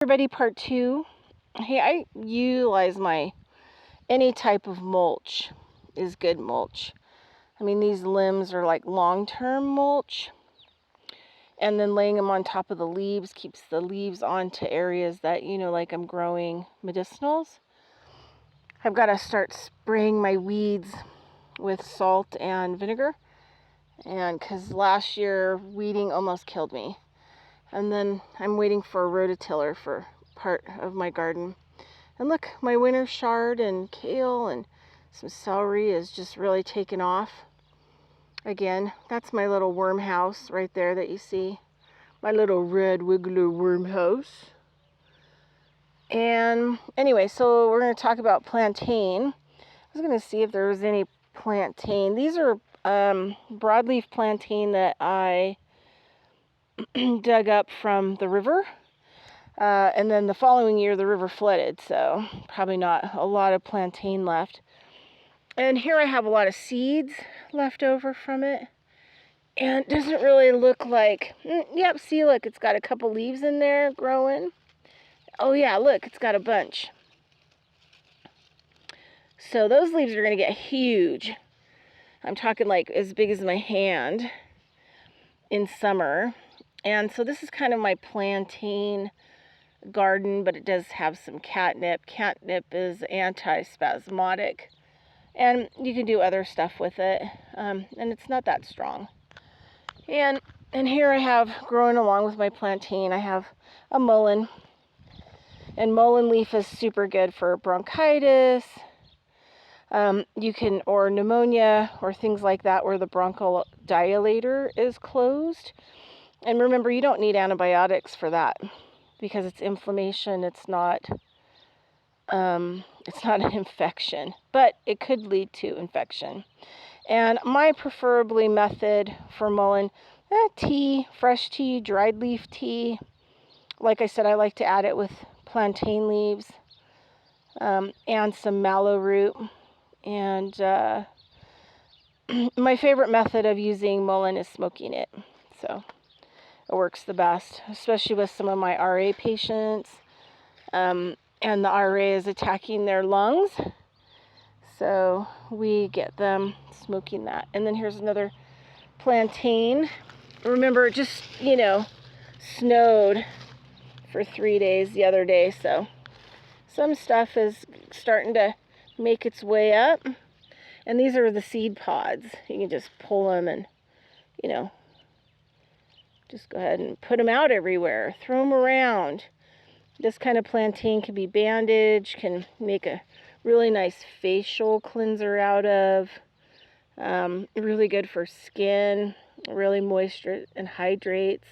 Everybody, part 2. Hey, I utilize any type of mulch is good mulch. I mean, these limbs are like long-term mulch, and then laying them on top of the leaves keeps the leaves onto areas that, like I'm growing medicinals. I've got to start spraying my weeds with salt and vinegar, and because last year weeding almost killed me. And then I'm waiting for a rototiller for part of my garden. And look, my winter chard and kale and some celery is just really taken off. Again, that's my little worm house right there that you see. My little red wiggler worm house. And anyway, so we're going to talk about plantain. I was going to see if there was any plantain. These are broadleaf plantain that I dug up from the river. And then the following year, the river flooded, so probably not a lot of plantain left. And here I have a lot of seeds left over from it. And it doesn't really look like... Yep, see, look, it's got a couple leaves in there growing. Oh, yeah, look, it's got a bunch. So those leaves are going to get huge. I'm talking like as big as my hand in summer. And so this is kind of my plantain garden, but it does have some catnip. Catnip is anti-spasmodic, and you can do other stuff with it, and it's not that strong. And here I have, growing along with my plantain, I have a mullein, and mullein leaf is super good for bronchitis, or pneumonia, or things like that where the bronchodilator is closed. And remember, you don't need antibiotics for that, because it's inflammation. It's not an infection, but it could lead to infection. And my preferably method for mullein, tea, fresh tea, dried leaf tea. Like I said, I like to add it with plantain leaves and some mallow root. And my favorite method of using mullein is smoking it. So it works the best, especially with some of my RA patients. And the RA is attacking their lungs. So we get them smoking that. And then here's another plantain. Remember, it just, snowed for 3 days the other day. So some stuff is starting to make its way up. And these are the seed pods. You can just pull them and, just go ahead and put them out everywhere. Throw them around. This kind of plantain can be bandaged, can make a really nice facial cleanser out of. Really good for skin, really moisture and hydrates.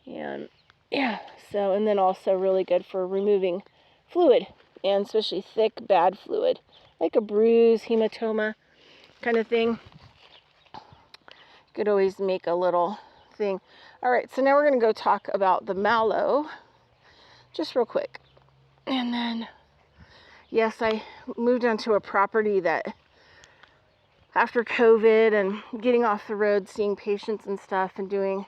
And yeah, and then also really good for removing fluid, and especially thick, bad fluid, like a bruise, hematoma kind of thing. Could always make a little thing. All right, so now we're going to go talk about the mallow, just real quick. And then, yes, I moved onto a property that, after COVID and getting off the road, seeing patients and stuff, and doing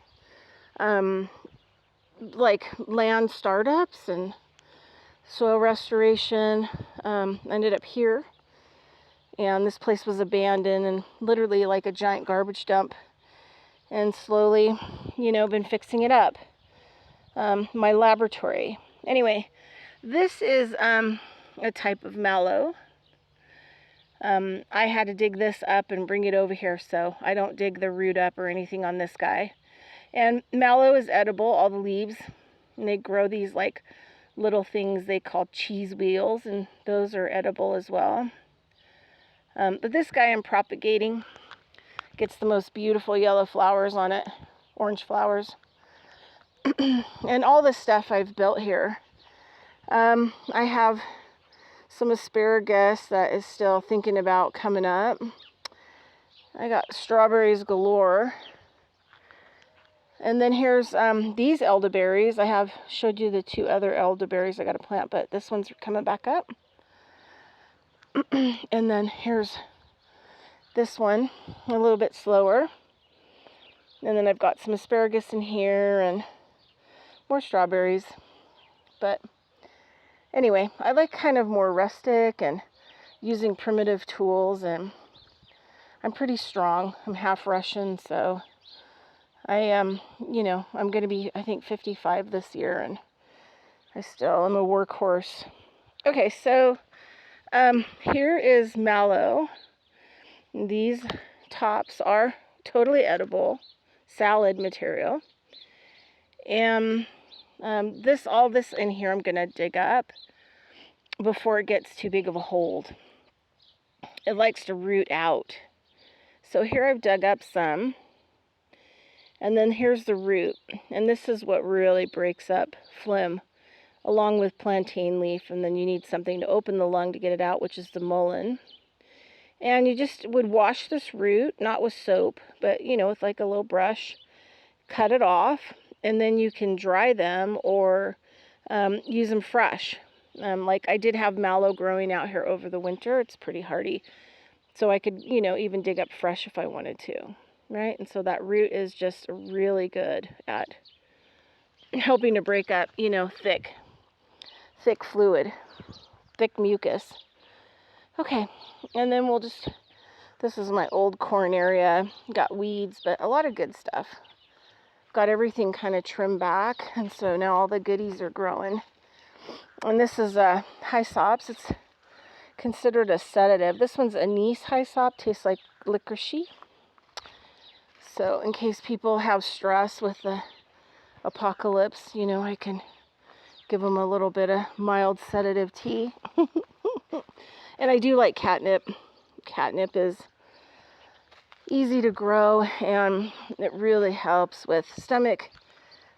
like land startups and soil restoration, ended up here. And this place was abandoned and literally like a giant garbage dump. And slowly, been fixing it up. My laboratory. Anyway, this is a type of mallow. I had to dig this up and bring it over here, so I don't dig the root up or anything on this guy. And mallow is edible, all the leaves. And they grow these like little things they call cheese wheels, and those are edible as well. But this guy I'm propagating gets the most beautiful yellow flowers on it, orange flowers. And all this stuff I've built here. I have some asparagus that is still thinking about coming up. I got strawberries galore. And then here's these elderberries. I have showed you the 2 other elderberries I got to plant, but this one's coming back up. And then here's this one, a little bit slower. And then I've got some asparagus in here and more strawberries. But anyway, I like kind of more rustic and using primitive tools, and I'm pretty strong. I'm half Russian, so I am, I'm going to be, I think, 55 this year, and I still am a workhorse. Okay, so here is mallow. These tops are totally edible, salad material. And all this in here I'm going to dig up before it gets too big of a hold. It likes to root out. So here I've dug up some. And then here's the root. And this is what really breaks up phlegm, along with plantain leaf. And then you need something to open the lung to get it out, which is the mullein. And you just would wash this root, not with soap, but, with like a little brush. Cut it off, and then you can dry them or use them fresh. Like I did have mallow growing out here over the winter. It's pretty hardy. So I could, even dig up fresh if I wanted to, right? And so that root is just really good at helping to break up, thick fluid, thick mucus. Okay, and then this is my old corn area. Got weeds, but a lot of good stuff. Got everything kind of trimmed back, and so now all the goodies are growing. And this is a hyssop. It's considered a sedative. This one's anise hyssop, tastes like licoricey. So in case people have stress with the apocalypse, I can give them a little bit of mild sedative tea. And I do like catnip. Catnip is easy to grow, and it really helps with stomach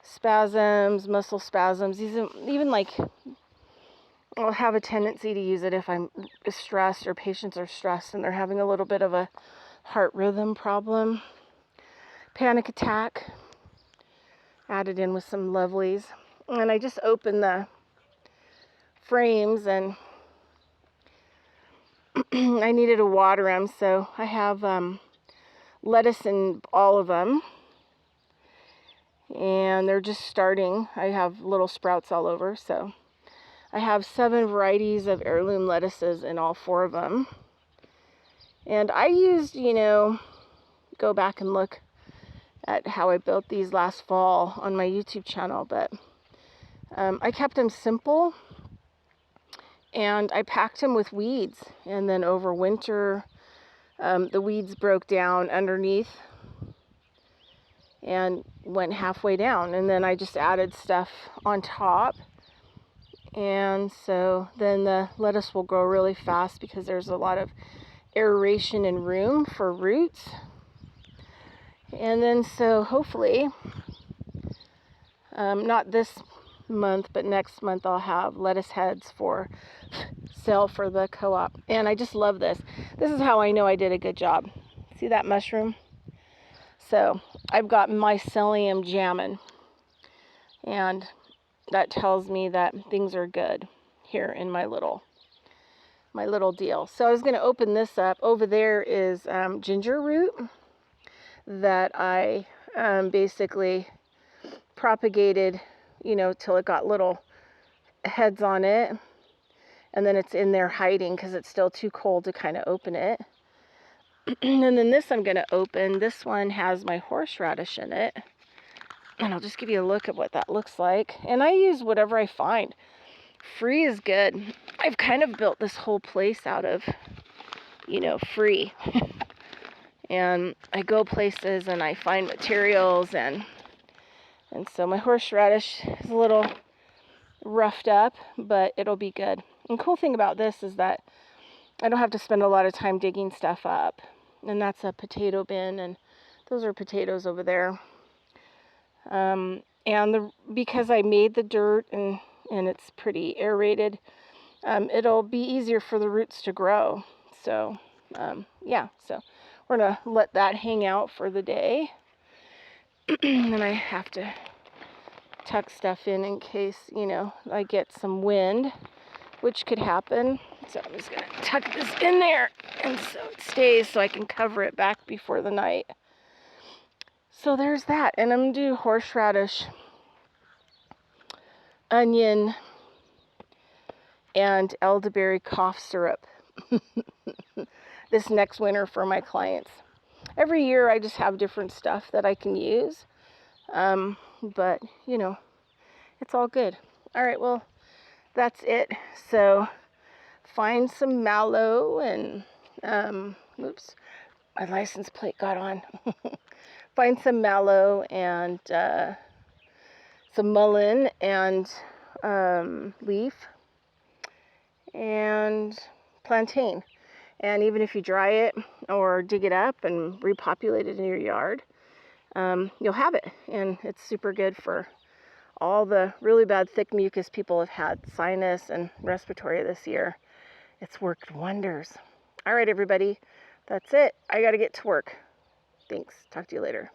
spasms, muscle spasms. Even like, I'll have a tendency to use it if I'm stressed or patients are stressed and they're having a little bit of a heart rhythm problem. Panic attack. Added in with some lovelies. And I just opened the frames, and I needed to water them, so I have lettuce in all of them, and they're just starting. I have little sprouts all over, so I have 7 varieties of heirloom lettuces in all 4 of them. And I used, go back and look at how I built these last fall on my YouTube channel, but I kept them simple. And I packed them with weeds, and then over winter, the weeds broke down underneath and went halfway down. And then I just added stuff on top. And so then the lettuce will grow really fast because there's a lot of aeration and room for roots. And then so hopefully, not this month, but next month I'll have lettuce heads for sale for the co-op. And I just love this. This is how I know I did a good job. See that mushroom? So I've got mycelium jamming, and that tells me that things are good here in my little deal. So I was going to open this up. Over there is ginger root that I basically propagated, till it got little heads on it, and then it's in there hiding because it's still too cold to kind of open it. And then this I'm going to open. This one has my horseradish in it, and I'll just give you a look at what that looks like. And I use whatever I find. Free is good. I've kind of built this whole place out of, free. And I go places and I find materials, and so my horseradish is a little roughed up, but it'll be good. And the cool thing about this is that I don't have to spend a lot of time digging stuff up. And that's a potato bin, and those are potatoes over there. Because I made the dirt and it's pretty aerated, it'll be easier for the roots to grow. So, so we're going to let that hang out for the day. And I have to tuck stuff in case, I get some wind, which could happen. So I'm just going to tuck this in there, and so it stays so I can cover it back before the night. So there's that. And I'm going to do horseradish, onion, and elderberry cough syrup this next winter for my clients. Every year I just have different stuff that I can use, but you know, it's all good. All right, well, that's it. So find some mallow and, oops, my license plate got on. Find some mallow and some mullein and leaf and plantain. And even if you dry it or dig it up and repopulate it in your yard, you'll have it. And it's super good for all the really bad thick mucus people have had, sinus and respiratory this year. It's worked wonders. All right, everybody, that's it. I got to get to work. Thanks. Talk to you later.